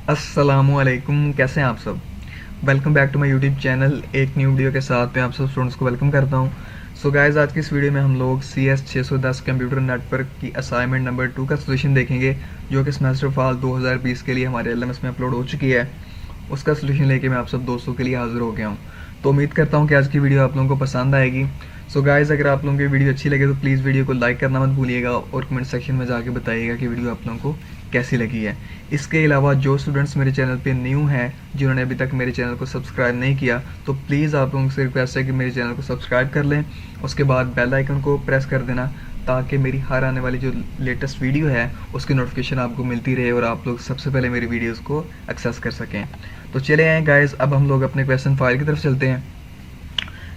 अस्सलामुअलैकुम, कैसे हैं आप सब। Welcome back to my YouTube channel. एक न्यू वीडियो के साथ मैं आप सब स्टूडेंट्स को वेलकम करता हूं। सो गाइस, आज की इस वीडियो में हम लोग CS 610 कंप्यूटर नेटवर्क की असाइनमेंट नंबर 2 का सोल्यूशन देखेंगे, जो कि सेमेस्टर फाल 2020 के लिए हमारे LMS में अपलोड हो चुकी है। उसका सोल्यूशन लेके मैं आप सब दोस्तों के लिए हाजिर हो गया हूँ। तो उम्मीद करता हूँ कि आज की वीडियो आप लोगों को पसंद आएगी। सो गाइस, अगर आप लोगों की वीडियो अच्छी लगे तो प्लीज़ वीडियो को लाइक करना मत भूलिएगा और कमेंट सेक्शन में जाके बताइएगा कि वीडियो आप लोगों को कैसी लगी है। इसके अलावा जो स्टूडेंट्स मेरे चैनल पे न्यू हैं, जिन्होंने अभी तक मेरे चैनल को सब्सक्राइब नहीं किया, तो प्लीज़ आप लोगों से रिक्वेस्ट है कि मेरे चैनल को सब्सक्राइब कर लें। उसके बाद बेल आइकन को प्रेस कर देना, ताकि मेरी हर आने वाली जो लेटेस्ट वीडियो है उसकी नोटिफिकेशन आपको मिलती रहे और आप लोग सबसे पहले मेरी वीडियोज़ को एक्सेस कर सकें। तो चले आए गाइज, अब हम लोग अपने क्वेश्चन फाइल की तरफ चलते हैं।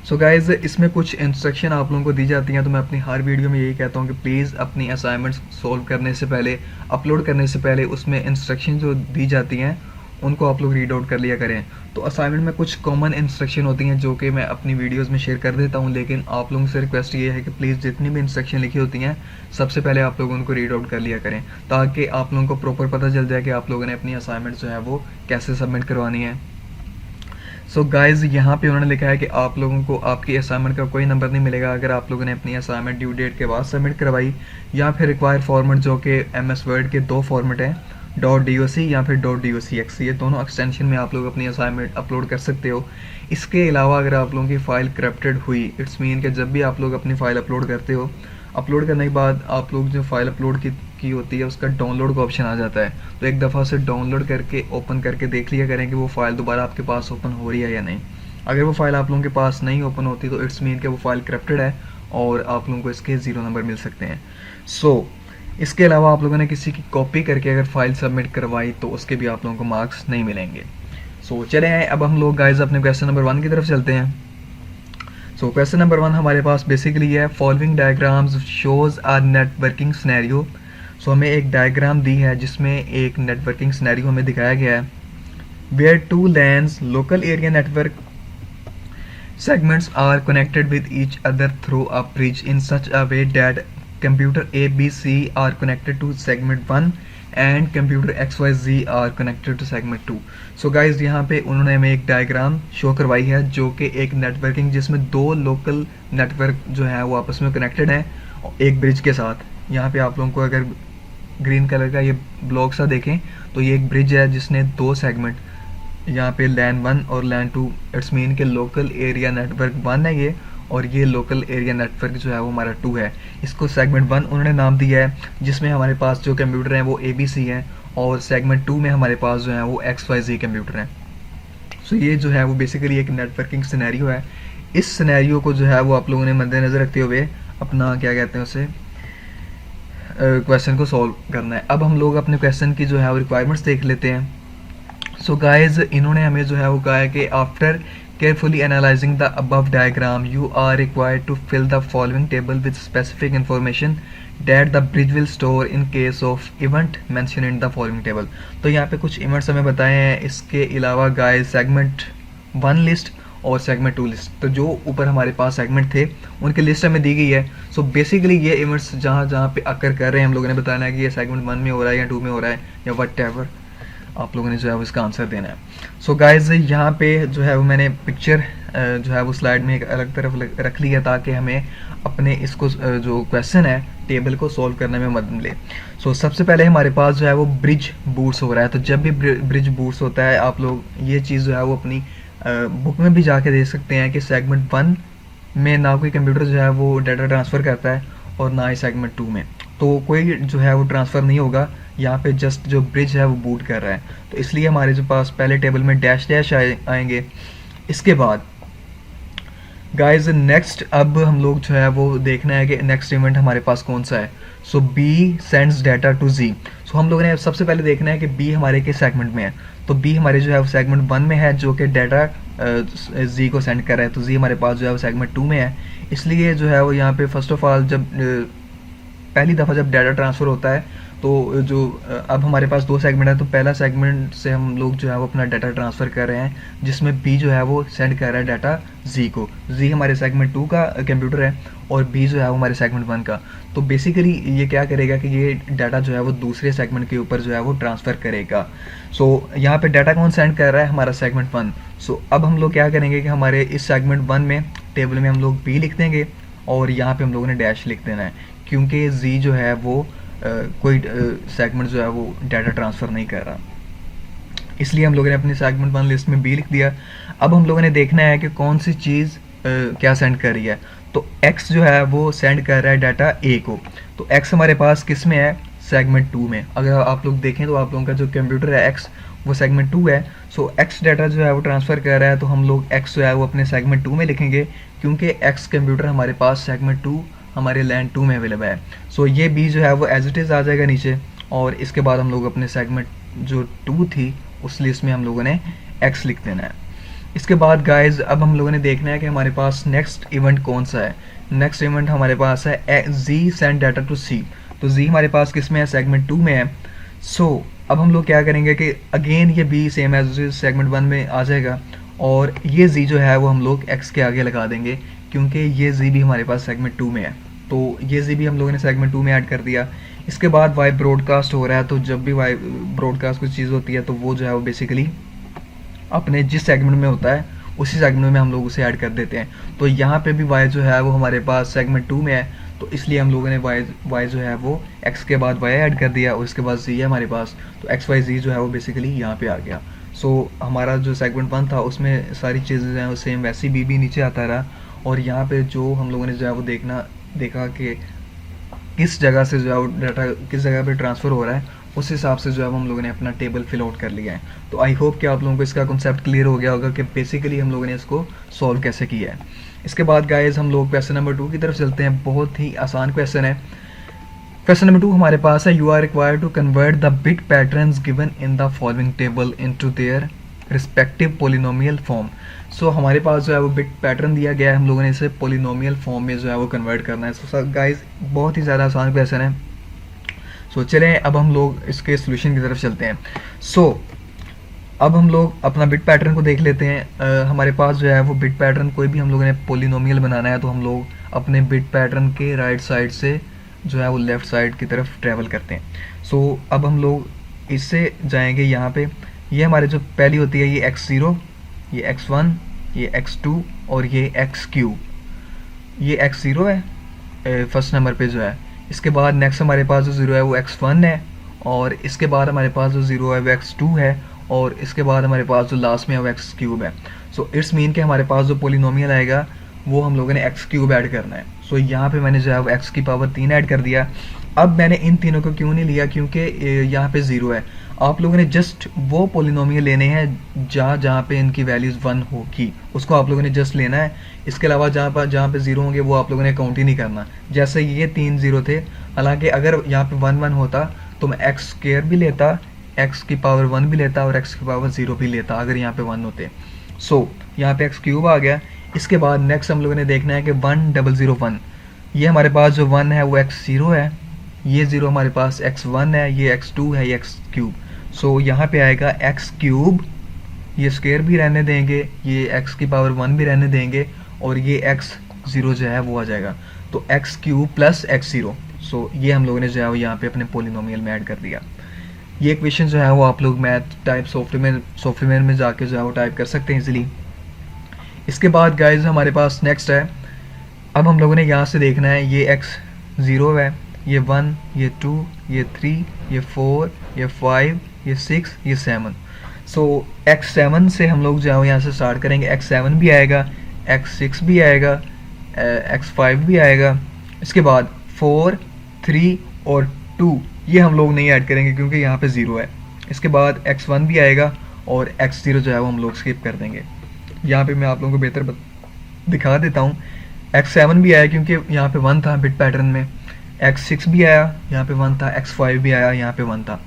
सो गाइज, इसमें कुछ इंस्ट्रक्शन आप लोगों को दी जाती हैं, तो मैं अपनी हर वीडियो में यही कहता हूँ कि प्लीज़ अपनी असाइनमेंट्स सॉल्व करने से पहले, अपलोड करने से पहले उसमें इंस्ट्रक्शन जो दी जाती हैं उनको आप लोग रीड आउट कर लिया करें। तो असाइनमेंट में कुछ कॉमन इंस्ट्रक्शन होती हैं जो कि मैं अपनी वीडियोस में शेयर कर देता हूं, लेकिन आप लोगों से रिक्वेस्ट ये है कि प्लीज़ जितनी भी इंस्ट्रक्शन लिखी होती हैं सबसे पहले आप लोग उनको रीड आउट कर लिया करें, ताकि आप लोगों को प्रॉपर पता चल जाए कि आप लोगों ने अपनी असाइनमेंट जो है वो कैसे सबमिट करवानी है। सो गाइज, यहाँ पे उन्होंने लिखा है कि आप लोगों को आपकी असाइनमेंट का कोई नंबर नहीं मिलेगा अगर आप लोगों ने अपनी असाइनमेंट ड्यू डेट के बाद सबमिट करवाई, या फिर रिक्वायर्ड फॉर्मेट जो कि MS वर्ड के 2 फॉर्मेट हैं, .doc या फिर .docx, ये दोनों एक्सटेंशन में आप लोग अपनी असाइनमेंट अपलोड कर सकते हो। इसके अलावा अगर आप लोगों की फ़ाइल करप्टेड हुई, इट्स मीन कि जब भी आप लोग अपनी फ़ाइल अपलोड करते हो, अपलोड करने के बाद आप लोग जो फाइल अपलोड की होती है उसका डाउनलोड का ऑप्शन आ जाता है, तो एक दफ़ा से डाउनलोड करके ओपन करके देख लिया करें कि वो फाइल दोबारा आपके पास ओपन हो रही है या नहीं। अगर वो फाइल आप लोगों के पास नहीं ओपन होती तो इट्स मीन कि वो फाइल करप्टेड है और आप लोगों को इसके 0 नंबर मिल सकते हैं। इसके अलावा आप लोगों ने किसी की कॉपी करके अगर फाइल सबमिट करवाई तो उसके भी आप लोगों को मार्क्स नहीं मिलेंगे। चले आए, अब हम लोग गाइज अपने क्वेश्चन नंबर 1 की तरफ चलते हैं। क्वेश्चन नंबर 1 हमारे पास बेसिकली है, following diagrams shows our networking scenario. हमें एक डायग्राम दी है जिसमें एक नेटवर्किंग सिनेरियो हमें दिखाया गया है, where 2 LANs local area network segments are connected with each other through a bridge in such a way that computer A, B, C are connected to segment 1 and computer X, Y, Z are connected to segment 2। So guys, यहाँ पे उन्होंने हमें एक diagram show करवाई है जो कि एक नेटवर्किंग जिसमें 2 लोकल नेटवर्क जो है वो आपस में कनेक्टेड हैं एक ब्रिज के साथ। यहाँ पे आप लोगों को अगर ग्रीन कलर का ये ब्लॉक सा देखें तो ये एक ब्रिज है जिसने 2 सेगमेंट, यहाँ पे लैन 1 और लैन 2, इट्स मीन के लोकल एरिया नेटवर्क 1 है ये, और ये लोकल एरिया नेटवर्क जो है वो हमारा 2 है। इसको सेगमेंट 1 उन्होंने नाम दिया है, जिसमें हमारे पास जो कंप्यूटर हैं वो ABC हैं, और सेगमेंट 2 में हमारे पास जो है वो XYZ कंप्यूटर हैं। ये जो है वो बेसिकली एक नेटवर्किंग सिनेरियो है। इस सिनेरियो को जो है वो आप लोगों ने मद्देनज़र रखते हुए अपना क्या कहते हैं उसे क्वेश्चन को सॉल्व करना है। अब हम लोग अपने क्वेश्चन की जो है वो रिक्वायरमेंट्स देख लेते हैं। गाइज, इन्होंने हमें जो है वो कहा है कि after carefully analyzing the above diagram you are required to fill the following table with specific information that the bridge will store in case of event mentioned in the following table। तो यहाँ पे कुछ events हमें बताए हैं। इसके अलावा guys segment 1 list और सेगमेंट 2 लिस्ट, तो जो ऊपर हमारे पास सेगमेंट थे उनकी लिस्ट हमें दी गई है। बेसिकली ये इवेंट्स जहाँ जहाँ पे अकर कर रहे हैं हम लोगों ने बताना है कि ये सेगमेंट 1 में हो रहा है या 2 में हो रहा है या वट एवर, आप लोगों ने जो है वो इसका आंसर देना है। गाइज, यहाँ पे जो है वो मैंने पिक्चर जो है वो स्लाइड में एक अलग तरफ रख ली है, ताकि हमें अपने इसको जो क्वेश्चन है टेबल को सॉल्व करने में मदद मिले। सबसे पहले हमारे पास जो है वो ब्रिज बूट्स हो रहा है। तो जब भी ब्रिज बूट्स होता है, आप लोग ये चीज़ जो है वो अपनी बुक में भी जाके देख सकते हैं कि सेगमेंट 1 में ना कोई कंप्यूटर जो है वो डाटा ट्रांसफ़र करता है और ना ही सेगमेंट 2 में, तो कोई जो है वो ट्रांसफ़र नहीं होगा। यहाँ पे जस्ट जो ब्रिज है वो बूट कर रहा है, तो इसलिए हमारे जो पास पहले टेबल में डैश डैश आएंगे। इसके बाद गाइज नेक्स्ट अब हम लोग जो है वो देखना है कि नेक्स्ट इवेंट हमारे पास कौन सा है। B sends data to Z। हम लोगों ने सबसे पहले देखना है कि B हमारे के सेगमेंट में है, तो B हमारे जो है वो सेगमेंट 1 में है जो कि डाटा Z को सेंड कर रहा है, तो Z हमारे पास जो है वो सेगमेंट 2 में है। इसलिए जो है वो यहाँ पे फर्स्ट ऑफ ऑल जब पहली दफ़ा जब डाटा ट्रांसफ़र होता है तो जो अब हमारे पास दो सेगमेंट है, तो पहला सेगमेंट से हम लोग जो है वो अपना डाटा ट्रांसफ़र कर रहे हैं, जिसमें बी जो है वो सेंड कर रहा है डाटा जी को। जी हमारे सेगमेंट 2 का कंप्यूटर है और बी जो है वो हमारे सेगमेंट 1 का। तो बेसिकली ये क्या करेगा कि ये डाटा जो है वो दूसरे सेगमेंट के ऊपर जो है वो ट्रांसफ़र करेगा। सो यहाँ पे डाटा कौन सेंड कर रहा है? हमारा सेगमेंट 1। सो अब हम लोग क्या करेंगे कि हमारे इस सेगमेंट 1 में टेबल में हम लोग बी लिख देंगे और यहाँ पे हम लोगों ने डैश लिख देना है, क्योंकि जी जो है वो कोई सेगमेंट जो है वो डाटा ट्रांसफ़र नहीं कर रहा, इसलिए हम लोगों ने अपनी सेगमेंट 1 लिस्ट में बी लिख दिया। अब हम लोगों ने देखना है कि कौन सी चीज़ क्या सेंड कर रही है। तो x जो है वो सेंड कर रहा है डाटा a को। तो x हमारे पास किस में है? सेगमेंट 2 में। अगर आप लोग देखें तो आप लोगों का जो कंप्यूटर है x वो सेगमेंट 2 है। सो x डाटा जो है वो ट्रांसफ़र कर रहा है, तो हम लोग x जो है वो अपने सेगमेंट 2 में लिखेंगे, क्योंकि x कंप्यूटर हमारे पास सेगमेंट 2 हमारे लैंड 2 में अवेलेबल है। सो ये b जो है वो एज इट इज़ आ जाएगा नीचे, और इसके बाद हम लोग अपने सेगमेंट जो 2 थी उस लिस्ट में हम लोगों ने x लिख देना है। इसके बाद गाइज अब हम लोगों ने देखना है कि हमारे पास नेक्स्ट इवेंट कौन सा है। नेक्स्ट इवेंट हमारे पास है जी सेंड डाटा टू सी। तो जी हमारे पास किस में है? सेगमेंट 2 में है। सो अब हम लोग क्या करेंगे कि अगेन ये बी सेम एज सेगमेंट 1 में आ जाएगा, और ये जी जो है वो हम लोग एक्स के आगे लगा देंगे, क्योंकि ये जी भी हमारे पास सेगमेंट 2 में है। तो ये जी भी हम लोगों ने सेगमेंट 2 में ऐड कर दिया। इसके बाद वाई ब्रॉडकास्ट हो रहा है, तो जब भी वाई ब्रॉडकास्ट कुछ चीज़ होती है तो वो जो है वो बेसिकली अपने जिस सेगमेंट में होता है उसी सेगमेंट में हम लोग उसे ऐड कर देते हैं। तो यहाँ पे भी y जो है वो हमारे पास सेगमेंट 2 में है, तो इसलिए हम लोगों ने y जो है वो x के बाद y ऐड कर दिया, और इसके बाद z है हमारे पास, तो x y z जो है वो बेसिकली यहाँ पे आ गया। सो हमारा जो सेगमेंट 1 था उसमें सारी चीज़ें जो हैं वो सेम वैसी भी नीचे आता रहा, और यहाँ पे जो हम लोगों ने जो है वो देखा कि किस जगह से जो है वो डाटा किस जगह पे ट्रांसफ़र हो रहा है, उस हिसाब से जो है हम लोगों ने अपना टेबल फिल आउट कर लिया है। तो आई होप कि आप लोगों को इसका कॉन्सेप्ट क्लियर हो गया होगा कि बेसिकली हम लोगों ने इसको सॉल्व कैसे किया है। इसके बाद गाइस हम लोग क्वेश्चन नंबर 2 की तरफ चलते हैं। बहुत ही आसान क्वेश्चन है। क्वेश्चन नंबर 2 हमारे पास है, you are required to convert the bit patterns given in the following table into their respective polynomial form. So हमारे पास जो है वो बिट पैटर्न दिया गया है, हम लोगों ने इसे पोलिनोमियल फॉर्म में जो है वो कन्वर्ट करना है। सो गाइस बहुत ही ज़्यादा आसान क्वेश्चन है। सो चलें अब हम लोग इसके सोल्यूशन की तरफ चलते हैं। सो अब हम लोग अपना बिट पैटर्न को देख लेते हैं। हमारे पास जो है वो बिट पैटर्न कोई भी हम लोगों ने पोलिनोमियल बनाना है, तो हम लोग अपने बिट पैटर्न के राइट साइड से जो है वो लेफ़्ट साइड की तरफ ट्रैवल करते हैं। सो अब हम लोग इससे जाएंगे यहाँ पे। ये हमारे जो पहली होती है ये x0, ये x1, ये x2 और ये x3। ये x0 है फर्स्ट नंबर पे जो है। इसके बाद नेक्स्ट हमारे पास जो 0 है वो x1 है, और इसके बाद हमारे पास जो 0 है वो x2 है, और इसके बाद हमारे पास जो लास्ट में है वो x³ है। सो इट्स मीन कि हमारे पास जो पोलिनोमियल आएगा वो हम लोगों ने x³ ऐड करना है। सो यहाँ पे मैंने जो है वो x की पावर 3 ऐड कर दिया। अब मैंने इन तीनों को क्यों नहीं लिया? क्योंकि यहाँ पे 0 है। आप लोगों ने जस्ट वो पोलिनोमियल लेने हैं जहाँ पे इनकी वैल्यूज़ 1 होगी, उसको आप लोगों ने जस्ट लेना है। इसके अलावा जहाँ पे 0 होंगे वो आप लोगों ने काउंट ही नहीं करना। जैसे ये 3 0 थे, हालांकि अगर यहाँ पे 1 1 होता तो मैं x² भी लेता, x की पावर 1 भी लेता और x की पावर 0 भी लेता अगर यहाँ पे 1 होते। सो यहाँ पे x³ आ गया। इसके बाद नेक्स्ट हम लोगों ने देखना है कि 1001, ये हमारे पास जो 1 है वो x0 है, ये 0 हमारे पास x1 है, ये x2 है, ये x³। सो यहाँ पे आएगा x³, ये स्क्वायर भी रहने देंगे, ये x की पावर 1 भी रहने देंगे, और ये x0 जो है वो आ जाएगा। तो x³ प्लस x0। सो ये हम लोगों ने जो है वो यहाँ पे अपने पोलिनोमियल में ऐड कर दिया। ये इक्वेशन जो है वो आप लोग मैथ टाइप सॉफ्टवेयर में जाके जो है वो टाइप कर सकते हैं इजीली। इसके बाद गाइज हमारे पास नेक्स्ट है, अब हम लोगों ने यहाँ से देखना है, ये x0 है, ये 1, ये 2, ये 3, ये 4, ये 5, ये 6, ये 7। सो x7 से हम लोग जो है यहाँ से स्टार्ट करेंगे। x7 भी आएगा, x6 भी आएगा, x5 भी आएगा। इसके बाद 4, 3 और 2 ये हम लोग नहीं ऐड करेंगे क्योंकि यहाँ पे 0 है। इसके बाद x1 भी आएगा, और x0 जो है वो हम लोग स्किप कर देंगे। यहाँ पे मैं आप लोगों को बेहतर दिखा देता हूँ। x7 भी आया क्योंकि यहाँ पे 1 था बिट पैटर्न में, x6 भी आया, यहाँ पे 1 था, x5 भी आया, यहाँ पे 1 था।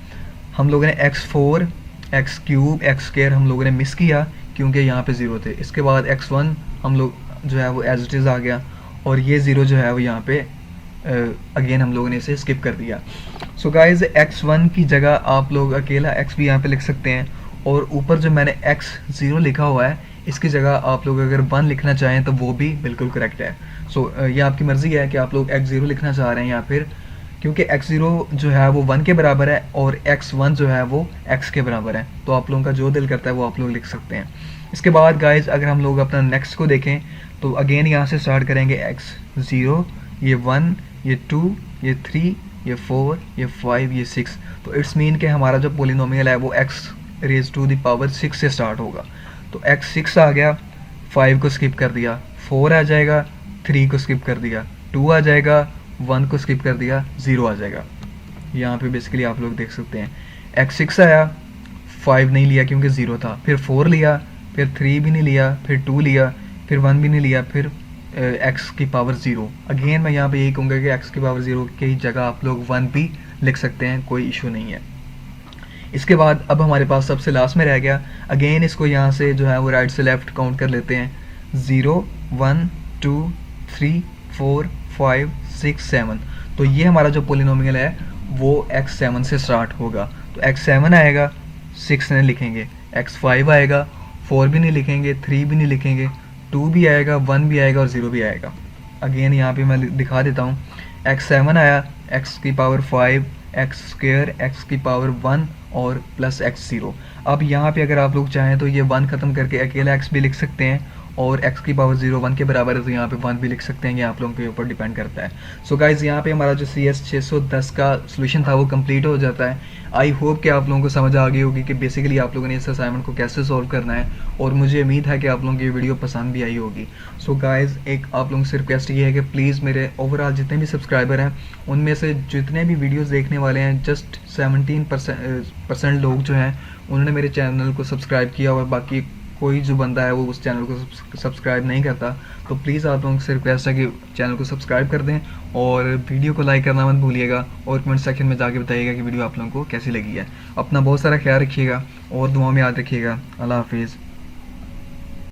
हम लोगों ने x4, x³, x² हम लोगों ने मिस किया क्योंकि यहाँ पे 0 थे। इसके बाद x1 हम लोग जो है वो एज इट इज़ आ गया, और ये 0 जो है वो यहाँ पे अगेन हम लोगों ने इसे स्किप कर दिया। सो गाइज x1 की जगह आप लोग अकेला x भी यहाँ पे लिख सकते हैं, और ऊपर जो मैंने x0 लिखा हुआ है इसकी जगह आप लोग अगर 1 लिखना चाहें तो वो भी बिल्कुल करेक्ट है। सो ये आपकी मर्ज़ी है कि आप लोग x0 लिखना चाह रहे हैं या फिर, क्योंकि x0 जो है वो 1 के बराबर है और x1 जो है वो x के बराबर है, तो आप लोगों का जो दिल करता है वो आप लोग लिख सकते हैं। इसके बाद गाइज अगर हम लोग अपना नेक्स्ट को देखें तो अगेन यहाँ से स्टार्ट करेंगे x0, ये 1, ये 2, ये 3, ये 4, ये 5, ये 6। तो इट्स मीन कि हमारा जो पोलिनोमियल है वो x raise to the power 6 से स्टार्ट होगा। तो x6 आ गया, 5 को स्किप कर दिया, 4 आ जाएगा, 3 को स्किप कर दिया, 2 आ जाएगा, 1 को स्किप कर दिया, 0 आ जाएगा। यहाँ पे बेसिकली आप लोग देख सकते हैं x6 आया, 5 नहीं लिया क्योंकि 0 था, फिर 4 लिया, फिर 3 भी नहीं लिया, फिर 2 लिया, फिर 1 भी नहीं लिया, फिर x की पावर 0। अगेन मैं यहाँ पे यही कहूँगा कि x की पावर 0 की जगह आप लोग 1 भी लिख सकते हैं, कोई इशू नहीं है। इसके बाद अब हमारे पास सबसे लास्ट में रह गया, अगेन इसको यहाँ से जो है वो राइट से लेफ्ट काउंट कर लेते हैं, 0, 1, 2, 3, 4, 5, 6, 7। तो ये हमारा जो पोलिनोमियल है वो x7 से स्टार्ट होगा। तो x7 आएगा, 6 नहीं लिखेंगे, x5 आएगा, 4 भी नहीं लिखेंगे, 3 भी नहीं लिखेंगे, 2 भी आएगा, 1 भी आएगा और 0 भी आएगा। अगेन यहाँ पे मैं दिखा देता हूँ, x7 आया, x की पावर 5, x स्क्वायर, x की पावर 1 और प्लस x0। अब यहाँ पे अगर आप लोग चाहें तो ये 1 ख़त्म करके अकेला x भी लिख सकते हैं, और x की पावर 0 1 के बराबर है तो यहाँ पे 1 भी लिख सकते हैं, ये आप लोगों के ऊपर डिपेंड करता है। सो गाइज़ यहाँ पे हमारा जो CS 610 का सोल्यूशन था वो कंप्लीट हो जाता है। आई होप कि आप लोगों को समझ आ गई होगी कि बेसिकली आप लोगों ने इस असाइनमेंट को कैसे सॉल्व करना है, और मुझे उम्मीद है कि आप लोगों की ये वीडियो पसंद भी आई होगी। सो गाइज़ एक आप लोगों से रिक्वेस्ट ये है कि प्लीज़ मेरे ओवरऑल जितने भी सब्सक्राइबर हैं उनमें से जितने भी वीडियोज़ देखने वाले हैं जस्ट 17% लोग जो हैं उन्होंने मेरे चैनल को सब्सक्राइब किया, और बाकी कोई जो बंदा है वो उस चैनल को सब्सक्राइब नहीं करता। तो प्लीज़ आप लोगों से रिक्वेस्ट है कि चैनल को सब्सक्राइब कर दें और वीडियो को लाइक करना मत भूलिएगा, और कमेंट सेक्शन में जाके बताइएगा कि वीडियो आप लोगों को कैसी लगी है। अपना बहुत सारा ख्याल रखिएगा और दुआओं में याद रखिएगा। अल्लाह हाफिज़।